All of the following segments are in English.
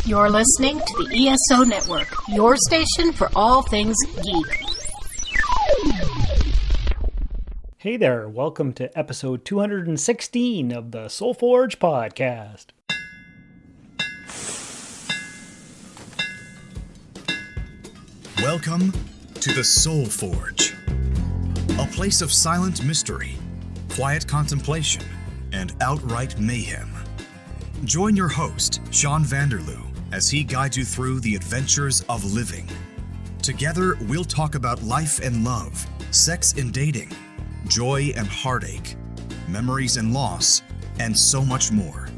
You're listening to the ESO Network, your station for all things geek. Hey there, welcome to episode 216 of the Soul Forge podcast. Welcome to the Soul Forge, a place of silent mystery, quiet contemplation, and outright mayhem. Join your host, Sean Vanderloo, as he guides you through the adventures of living. Together, we'll talk about life and love, sex and dating, joy and heartache, memories and loss, and so much more.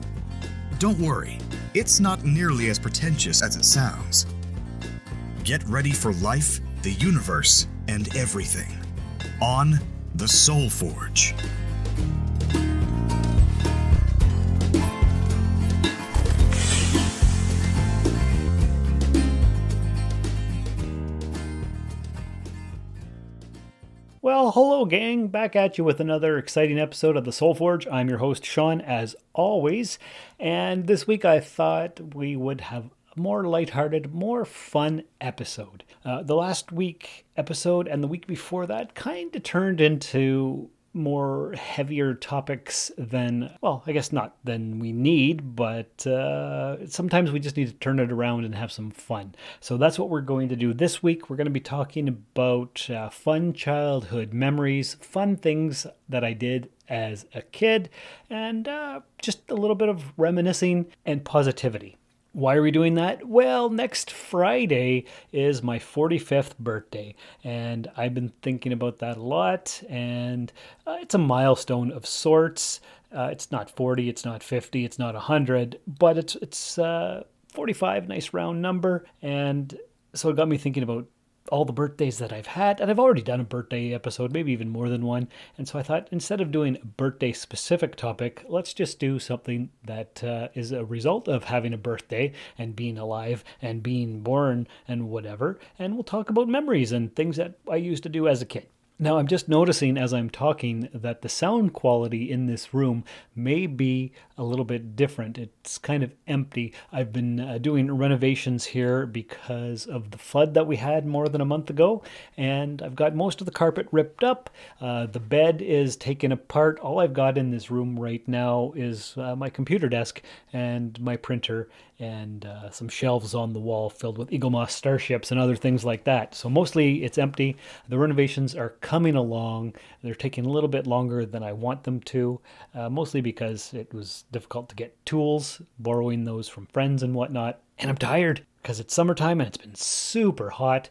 Don't worry, it's not nearly as pretentious as it sounds. Get ready for life, the universe, and everything on the Soul Forge. Well, hello gang, back at you with another exciting episode of the Soul Forge. I'm your host Sean, as always, and this week I thought we would have a more lighthearted, more fun episode. The last week episode and the week before that kind of turned into more heavier topics than, well, I guess not than we need, but sometimes we just need to turn it around and have some fun. So that's what we're going to do this week. We're going to be talking about fun childhood memories, fun things that I did as a kid, and just a little bit of reminiscing and positivity. Why are we doing that? Well, next Friday is my 45th birthday, and I've been thinking about that a lot, and it's a milestone of sorts. It's not 40, it's not 50, it's not 100, but it's 45, nice round number, and so it got me thinking about all the birthdays that I've had, and I've already done a birthday episode, maybe even more than one, and so I thought instead of doing a birthday specific topic, let's just do something that is a result of having a birthday and being alive and being born and whatever, and we'll talk about memories and things that I used to do as a kid. Now, I'm just noticing as I'm talking that the sound quality in this room may be a little bit different. It's kind of empty. I've been doing renovations here because of the flood that we had more than a month ago, and I've got most of the carpet ripped up. The bed is taken apart. All I've got in this room right now is my computer desk and my printer and some shelves on the wall filled with Eagle Moss starships and other things like that. So mostly it's empty. The renovations are coming along. They're taking a little bit longer than I want them to, mostly because it was difficult to get tools, borrowing those from friends and whatnot. And I'm tired because it's summertime and it's been super hot.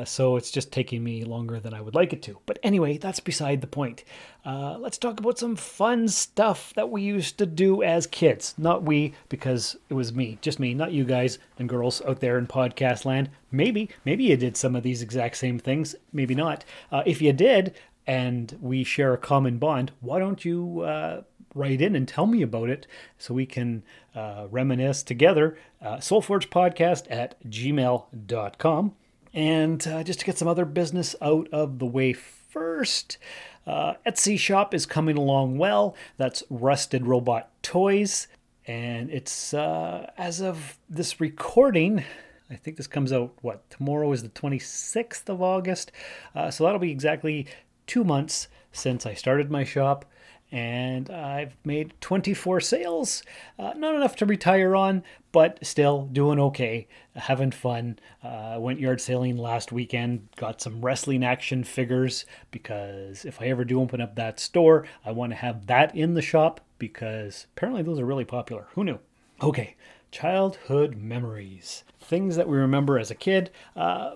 So it's just taking me longer than I would like it to. But anyway, that's beside the point. Let's talk about some fun stuff that we used to do as kids. Not we, because it was me, just me, not you guys and girls out there in podcast land. Maybe you did some of these exact same things. Maybe not. If you did, and we share a common bond, why don't you write in and tell me about it so we can reminisce together. soulforgepodcast@gmail.com. And just to get some other business out of the way first, Etsy shop is coming along well. That's Rusted Robot Toys. And it's, as of this recording, I think this comes out, tomorrow is the 26th of August. So that'll be exactly 2 months since I started my shop. And I've made 24 sales. Not enough to retire on, but still doing okay, having fun. Went yard sailing last weekend, got some wrestling action figures, because if I ever do open up that store, I want to have that in the shop, because apparently those are really popular. Who knew? Okay, childhood memories. Things that we remember as a kid. I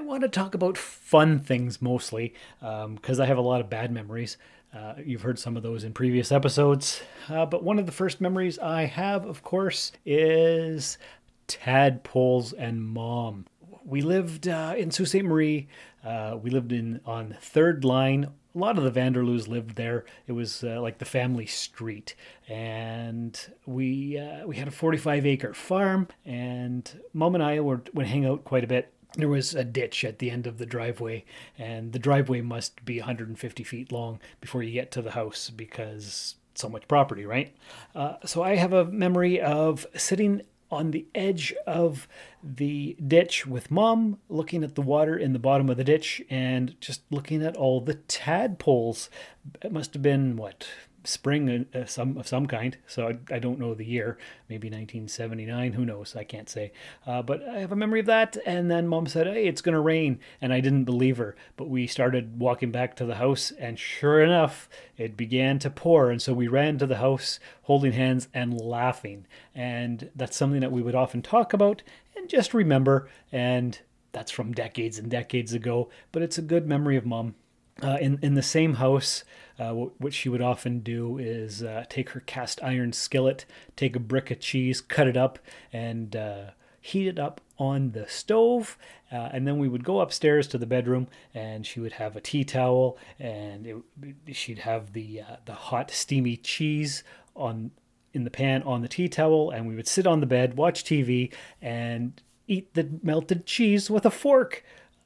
want to talk about fun things mostly, because I have a lot of bad memories. You've heard some of those in previous episodes. But one of the first memories I have, of course, is tadpoles and Mom. We lived in Sault Ste. Marie. We lived on Third Line. A lot of the Vanderloos lived there. It was like the family street. And we had a 45-acre farm. And Mom and I would hang out quite a bit. There was a ditch at the end of the driveway, and the driveway must be 150 feet long before you get to the house, because so much property, right? So I have a memory of sitting on the edge of the ditch with Mom, looking at the water in the bottom of the ditch and just looking at all the tadpoles. It must have been, spring of some kind. So I don't know the year, maybe 1979, who knows, I can't say. But I have a memory of that. And then Mom said, hey, it's going to rain. And I didn't believe her. But we started walking back to the house, and sure enough, it began to pour. And so we ran to the house holding hands and laughing. And that's something that we would often talk about and just remember. And that's from decades and decades ago. But it's a good memory of Mom. In the same house, what she would often do is take her cast iron skillet, take a brick of cheese, cut it up, and heat it up on the stove. And then we would go upstairs to the bedroom, and she would have a tea towel, and she'd have the hot, steamy cheese in the pan on the tea towel, and we would sit on the bed, watch TV, and eat the melted cheese with a fork.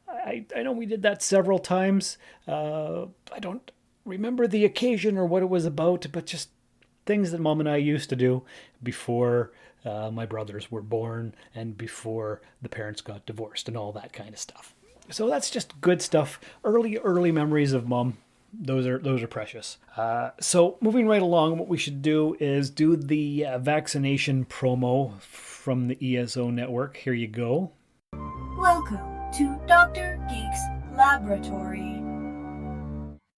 I know we did that several times. I don't remember the occasion or what it was about, but just things that Mom and I used to do before my brothers were born and before the parents got divorced and all that kind of stuff. So that's just good stuff. Early memories of Mom. Those are precious. So moving right along, what we should do is do the vaccination promo from the ESO network. Here you go. Welcome to Dr. Geek's Laboratory.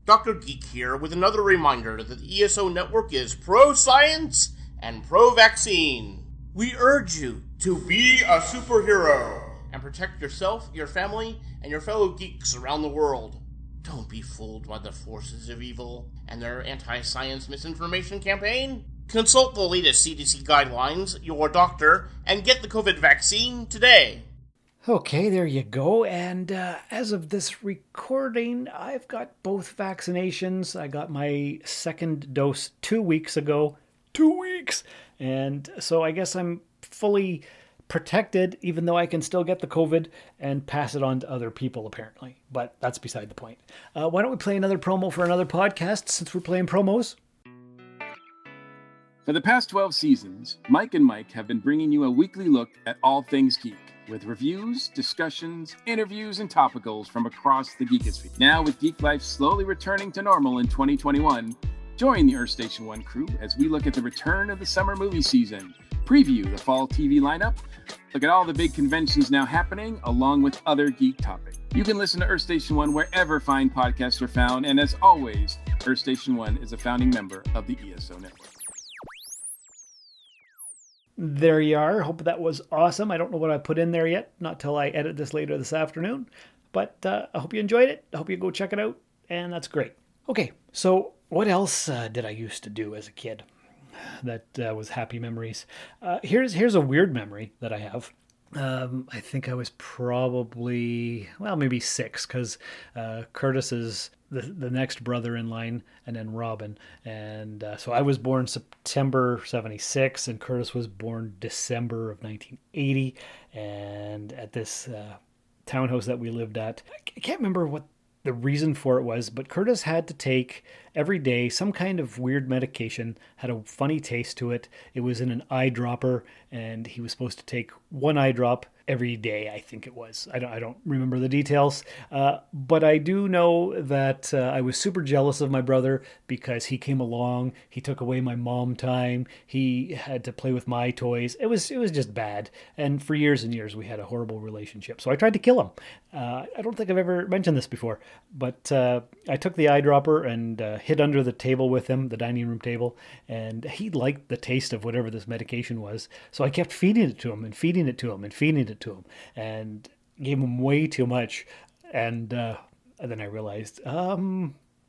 Dr. Geek here with another reminder that the ESO network is pro-science and pro-vaccine. We urge you to be a superhero and protect yourself, your family, and your fellow geeks around the world. Don't be fooled by the forces of evil and their anti-science misinformation campaign. Consult the latest CDC guidelines, your doctor, and get the COVID vaccine today. Okay, there you go. And as of this recording, I've got both vaccinations. I got my second dose 2 weeks ago. 2 weeks! And so I guess I'm fully protected, even though I can still get the COVID and pass it on to other people, apparently. But that's beside the point. Why don't we play another promo for another podcast, since we're playing promos? For the past 12 seasons, Mike and Mike have been bringing you a weekly look at all things geek, with reviews, discussions, interviews, and topicals from across the geekosphere. Now, with geek life slowly returning to normal in 2021, join the Earth Station 1 crew as we look at the return of the summer movie season, preview the fall TV lineup, look at all the big conventions now happening, along with other geek topics. You can listen to Earth Station 1 wherever fine podcasts are found, and as always, Earth Station 1 is a founding member of the ESO network. There you are. Hope that was awesome. I don't know what I put in there yet, not till I edit this later this afternoon. But I hope you enjoyed it. I hope you go check it out. And that's great. Okay, so what else did I used to do as a kid that was happy memories? Here's a weird memory that I have. I think I was probably, maybe 6, because Curtis is the next brother in line, and then Robin. And so I was born September 76, and Curtis was born December of 1980. And at this townhouse that we lived at, I can't remember what the reason for it was, but Curtis had to take every day some kind of weird medication, had a funny taste to it. It was in an eyedropper, and he was supposed to take one eye drop every day, I think it was. I don't remember the details, but I do know that I was super jealous of my brother because he came along, he took away my mom time, he had to play with my toys. It was just bad, and for years and years we had a horrible relationship. So I tried to kill him. I don't think I've ever mentioned this before, but I took the eyedropper and hid under the table with him, the dining room table, and he liked the taste of whatever this medication was. So I kept feeding it to him and feeding it to him and feeding it to him, and gave him way too much. And then I realized,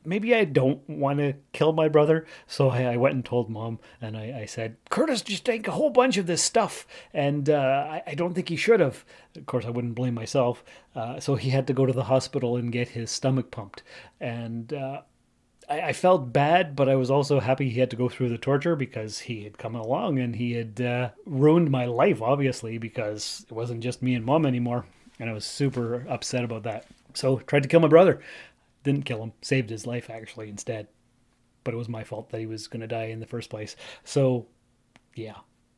maybe I don't want to kill my brother. So I went and told Mom, and I said, Curtis just drank a whole bunch of this stuff, and I don't think he should have. Of course, I wouldn't blame myself. So he had to go to the hospital and get his stomach pumped. And I felt bad, but I was also happy he had to go through the torture because he had come along and he had ruined my life, obviously, because it wasn't just me and Mom anymore. And I was super upset about that. So tried to kill my brother. Didn't kill him. Saved his life, actually, instead. But it was my fault that he was going to die in the first place. So, yeah.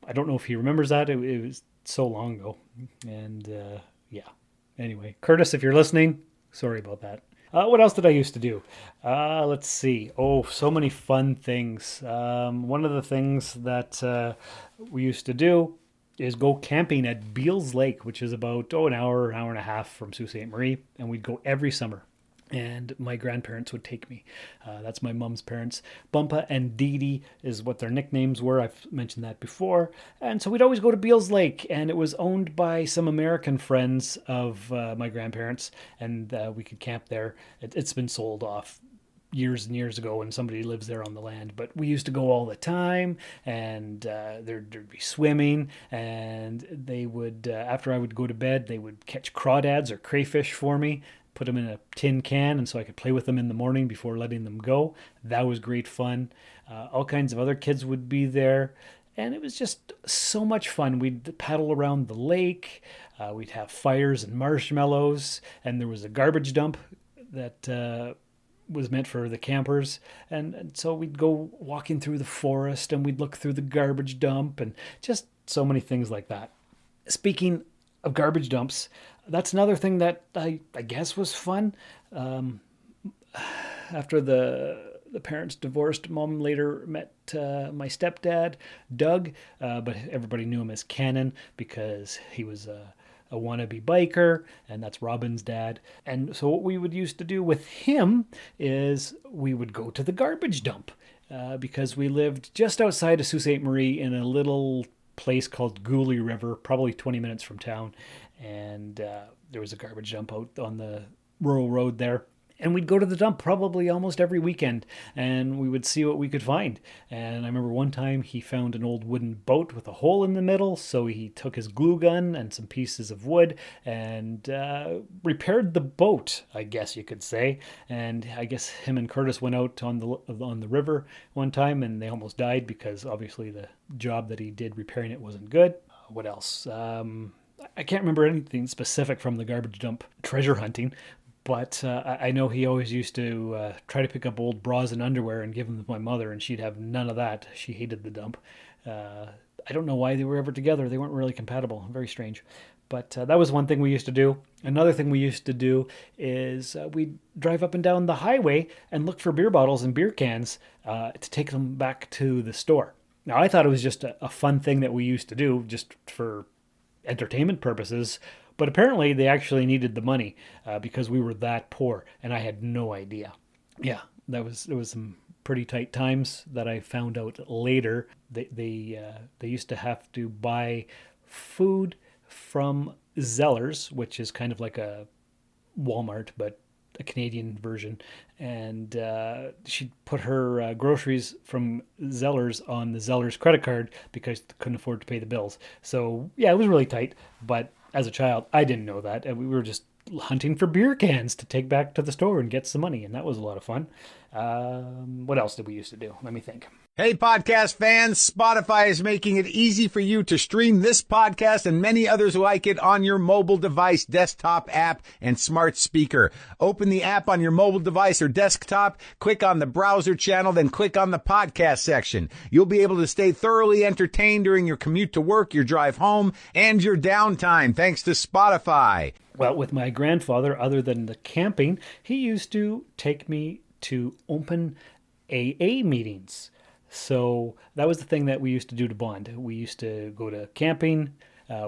I don't know if he remembers that. It was so long ago. And yeah. Anyway, Curtis, if you're listening, sorry about that. What else did I used to do? Let's see. Oh, so many fun things. One of the things that we used to do is go camping at Beals Lake, which is about an hour and a half from Sault Ste. Marie. And we'd go every summer. And my grandparents would take me. That's my mom's parents. Bumpa and Dee Dee is what their nicknames were. I've mentioned that before. And so we'd always go to Beals Lake, and it was owned by some American friends of my grandparents, and we could camp there. It's been sold off years and years ago, and somebody lives there on the land. But we used to go all the time, and there'd be swimming, and they would, after I would go to bed, they would catch crawdads or crayfish for me, put them in a tin can, and so I could play with them in the morning before letting them go. That was great fun. All kinds of other kids would be there, and it was just so much fun. We'd paddle around the lake. We'd have fires and marshmallows, and there was a garbage dump that was meant for the campers, and so we'd go walking through the forest, and we'd look through the garbage dump, and just so many things like that. Speaking of garbage dumps, that's another thing that I guess was fun. After the parents divorced, Mom later met my stepdad, Doug, but everybody knew him as Cannon because he was a wannabe biker, and that's Robin's dad. And so what we would used to do with him is we would go to the garbage dump because we lived just outside of Sault Ste. Marie in a little place called Goulet River, probably 20 minutes from town. And there was a garbage dump out on the rural road there. And we'd go to the dump probably almost every weekend, and we would see what we could find. And I remember one time he found an old wooden boat with a hole in the middle, so he took his glue gun and some pieces of wood and repaired the boat, I guess you could say. And I guess him and Curtis went out on the river one time, and they almost died because obviously the job that he did repairing it wasn't good. What else? I can't remember anything specific from the garbage dump treasure hunting, but I know he always used to try to pick up old bras and underwear and give them to my mother, and she'd have none of that. She hated the dump. I don't know why they were ever together. They weren't really compatible. Very strange. But that was one thing we used to do. Another thing we used to do is we'd drive up and down the highway and look for beer bottles and beer cans to take them back to the store. Now, I thought it was just a fun thing that we used to do just for entertainment purposes, but apparently they actually needed the money because we were that poor, and I had no idea. Yeah, there was some pretty tight times that I found out later. They used to have to buy food from Zellers, which is kind of like a Walmart, but a Canadian version, and she'd put her groceries from Zellers on the Zellers credit card because they couldn't afford to pay the bills. So yeah, it was really tight, but as a child, I didn't know that, and we were just hunting for beer cans to take back to the store and get some money, and that was a lot of fun. What else did we used to do? Let me think. Hey, podcast fans, Spotify is making it easy for you to stream this podcast and many others like it on your mobile device, desktop app, and smart speaker. Open the app on your mobile device or desktop, click on the browser channel, then click on the podcast section. You'll be able to stay thoroughly entertained during your commute to work, your drive home, and your downtime, thanks to Spotify. Well, with my grandfather, other than the camping, he used to take me to open AA meetings. So that was the thing that we used to do to bond. We used to go to camping.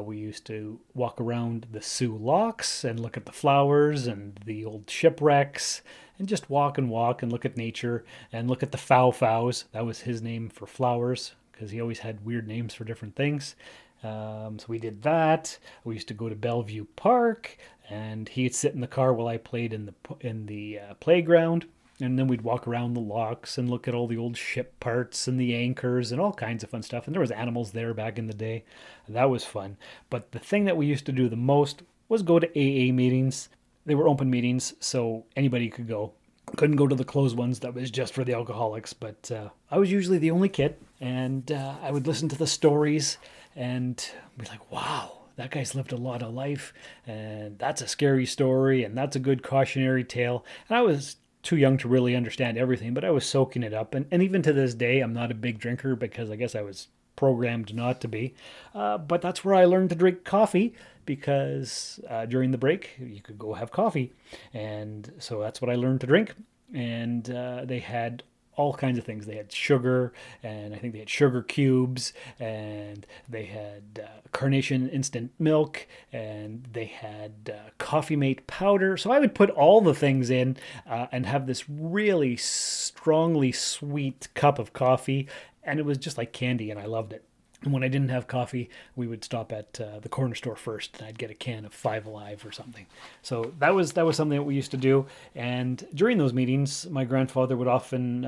We used to walk around the Sioux Locks and look at the flowers and the old shipwrecks and just walk and look at nature and look at the fow-fows. That was his name for flowers because he always had weird names for different things. So we did that. We used to go to Bellevue Park, and he'd sit in the car while I played in the playground. And then we'd walk around the locks and look at all the old ship parts and the anchors and all kinds of fun stuff. And there was animals there back in the day. That was fun. But the thing that we used to do the most was go to AA meetings. They were open meetings, so anybody could go. Couldn't go to the closed ones. That was just for the alcoholics. But I was usually the only kid. And I would listen to the stories and be like, wow, that guy's lived a lot of life. And that's a scary story. And that's a good cautionary tale. And I was too young to really understand everything, but I was soaking it up. And even to this day, I'm not a big drinker because I guess I was programmed not to be. But that's where I learned to drink coffee, because during the break you could go have coffee. And so that's what I learned to drink. And they had all kinds of things. They had sugar, and I think they had sugar cubes, and they had carnation instant milk, and they had Coffee Mate powder. So I would put all the things in and have this really strongly sweet cup of coffee, and it was just like candy, and I loved it. And when I didn't have coffee, we would stop at the corner store first, and I'd get a can of Five Alive or something. So that was something that we used to do. And during those meetings, my grandfather would often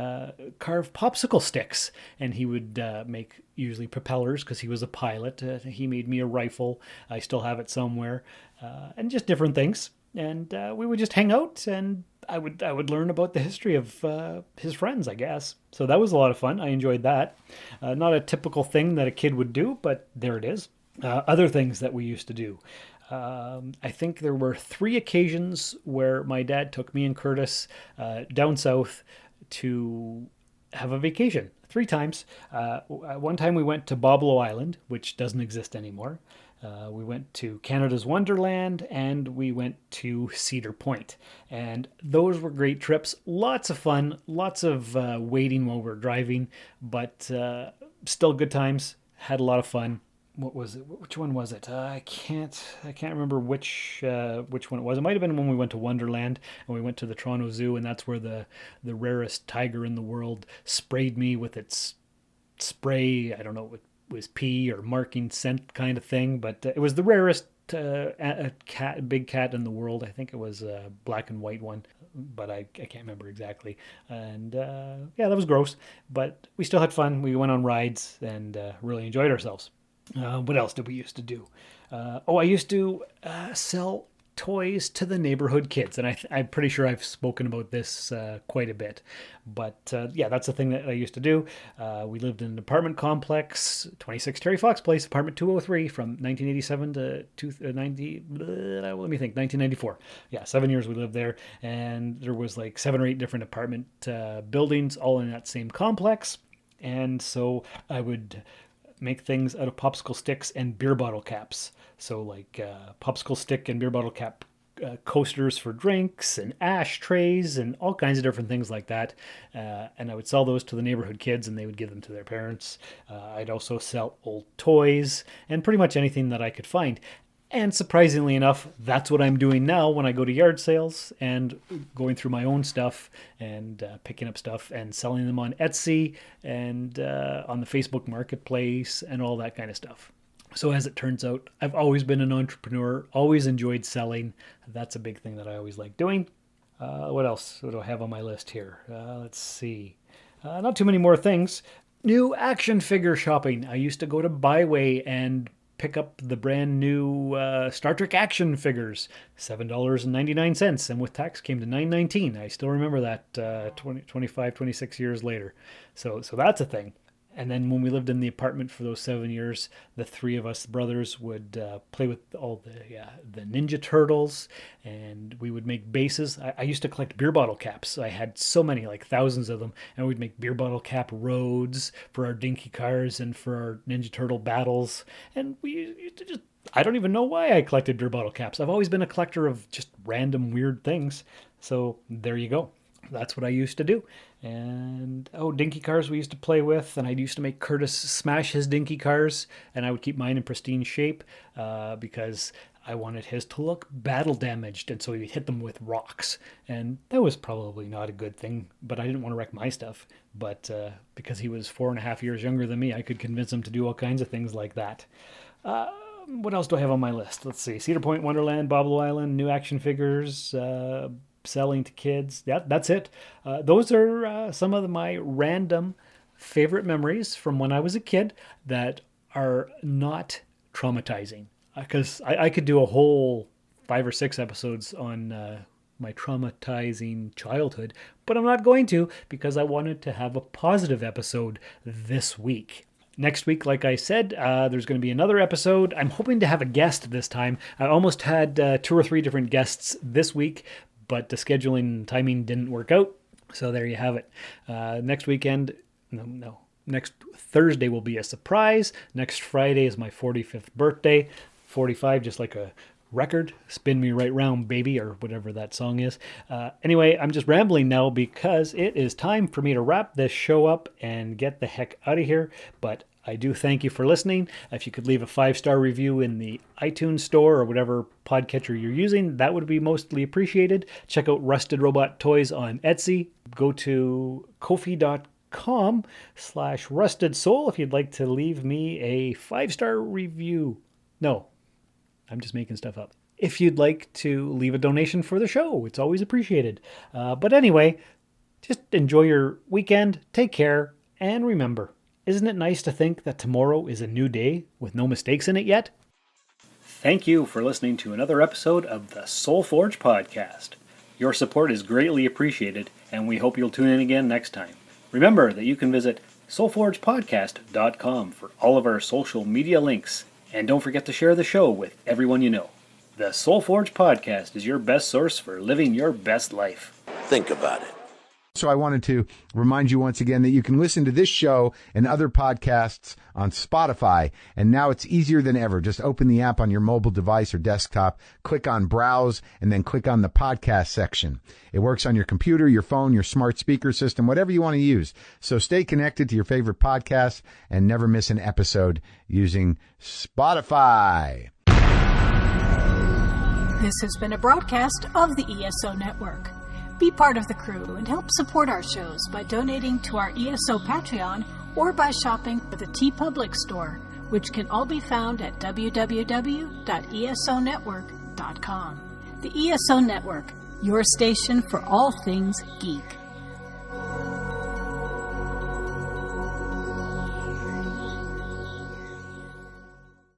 carve popsicle sticks, and he would make usually propellers, because he was a pilot. He made me a rifle. I still have it somewhere, and just different things. And we would just hang out, and I would learn about the history of his friends, I guess. So that was a lot of fun. I enjoyed that. Not a typical thing that a kid would do, but there it is. Other things that we used to do. I think there were 3 occasions where my dad took me and Curtis down south to have a vacation. 3 times. One time we went to Boblo Island, which doesn't exist anymore. We went to Canada's Wonderland, and we went to Cedar Point. And those were great trips. Lots of fun, lots of waiting while we were driving, but still good times. Had a lot of fun. What was it? Which one was it? I can't remember which one it was. It might have been when we went to Wonderland and we went to the Toronto Zoo, and that's where the rarest tiger in the world sprayed me with its spray. I don't know, it was pee or marking scent kind of thing, but it was the rarest big cat in the world. I think it was a black and white one, but I can't remember exactly. And yeah, that was gross, but we still had fun. We went on rides and really enjoyed ourselves. What else did we used to do? I used to sell toys to the neighborhood kids, and I'm pretty sure I've spoken about this quite a bit, but yeah, that's the thing that I used to do. We lived in an apartment complex, 26 Terry Fox Place, apartment 203, from 1987 to 1994. Yeah, 7 years we lived there, and there was like 7 or 8 different apartment buildings all in that same complex. And so I would make things out of popsicle sticks and beer bottle caps. So like popsicle stick and beer bottle cap coasters for drinks, and ashtrays, and all kinds of different things like that. And I would sell those to the neighborhood kids, and they would give them to their parents. I'd also sell old toys and pretty much anything that I could find. And surprisingly enough, that's what I'm doing now when I go to yard sales and going through my own stuff and picking up stuff and selling them on Etsy and on the Facebook Marketplace and all that kind of stuff. So as it turns out, I've always been an entrepreneur, always enjoyed selling. That's a big thing that I always like doing. What else? What do I have on my list here? Let's see. Not too many more things. New action figure shopping. I used to go to Byway and pick up the brand new Star Trek action figures, $7.99, and with tax came to $9.19. I still remember that 26 years later. So that's a thing. And then when we lived in the apartment for those 7 years, the 3 of us brothers would play with all the Ninja Turtles, and we would make bases. I used to collect beer bottle caps. I had so many, like thousands of them, and we'd make beer bottle cap roads for our dinky cars and for our Ninja Turtle battles. And we used to just, I don't even know why I collected beer bottle caps. I've always been a collector of just random weird things. So there you go. That's what I used to do. And dinky cars we used to play with, and I used to make Curtis smash his dinky cars, and I would keep mine in pristine shape because I wanted his to look battle damaged, and so he'd hit them with rocks. And that was probably not a good thing, but I didn't want to wreck my stuff. But because he was 4.5 years younger than me, I could convince him to do all kinds of things like that. What else do I have on my list? Let's see. Cedar Point, Wonderland, Boblo Island, new action figures, selling to kids. Yeah, that's it. Those are some of my random favorite memories from when I was a kid that are not traumatizing. Because I could do a whole 5 or 6 episodes on my traumatizing childhood, but I'm not going to, because I wanted to have a positive episode this week. Next week, like I said, there's going to be another episode. I'm hoping to have a guest this time. I almost had 2 or 3 different guests this week, but the scheduling and timing didn't work out. So there you have it. Next weekend, no, Next Thursday will be a surprise. Next Friday is my 45th birthday. 45, just like a record. Spin me right round, baby, or whatever that song is. Anyway, I'm just rambling now because it is time for me to wrap this show up and get the heck out of here. But I do thank you for listening. If you could leave a 5-star review in the iTunes store or whatever podcatcher you're using, that would be mostly appreciated. Check out Rusted Robot Toys on Etsy. Go to Ko-fi.com/Rusted Soul if you'd like to leave me a 5-star review. No, I'm just making stuff up. If you'd like to leave a donation for the show, it's always appreciated. But anyway, just enjoy your weekend, take care, and remember, isn't it nice to think that tomorrow is a new day with no mistakes in it yet? Thank you for listening to another episode of the Soul Forge podcast. Your support is greatly appreciated, and we hope you'll tune in again next time. Remember that you can visit soulforgepodcast.com for all of our social media links. And don't forget to share the show with everyone you know. The Soul Forge podcast is your best source for living your best life. Think about it. So I wanted to remind you once again that you can listen to this show and other podcasts on Spotify. And now it's easier than ever. Just open the app on your mobile device or desktop, click on Browse, and then click on the podcast section. It works on your computer, your phone, your smart speaker system, whatever you want to use. So stay connected to your favorite podcasts and never miss an episode using Spotify. This has been a broadcast of the ESO Network. Be part of the crew and help support our shows by donating to our ESO Patreon or by shopping for the TeePublic store, which can all be found at www.esonetwork.com. The ESO Network, your station for all things geek.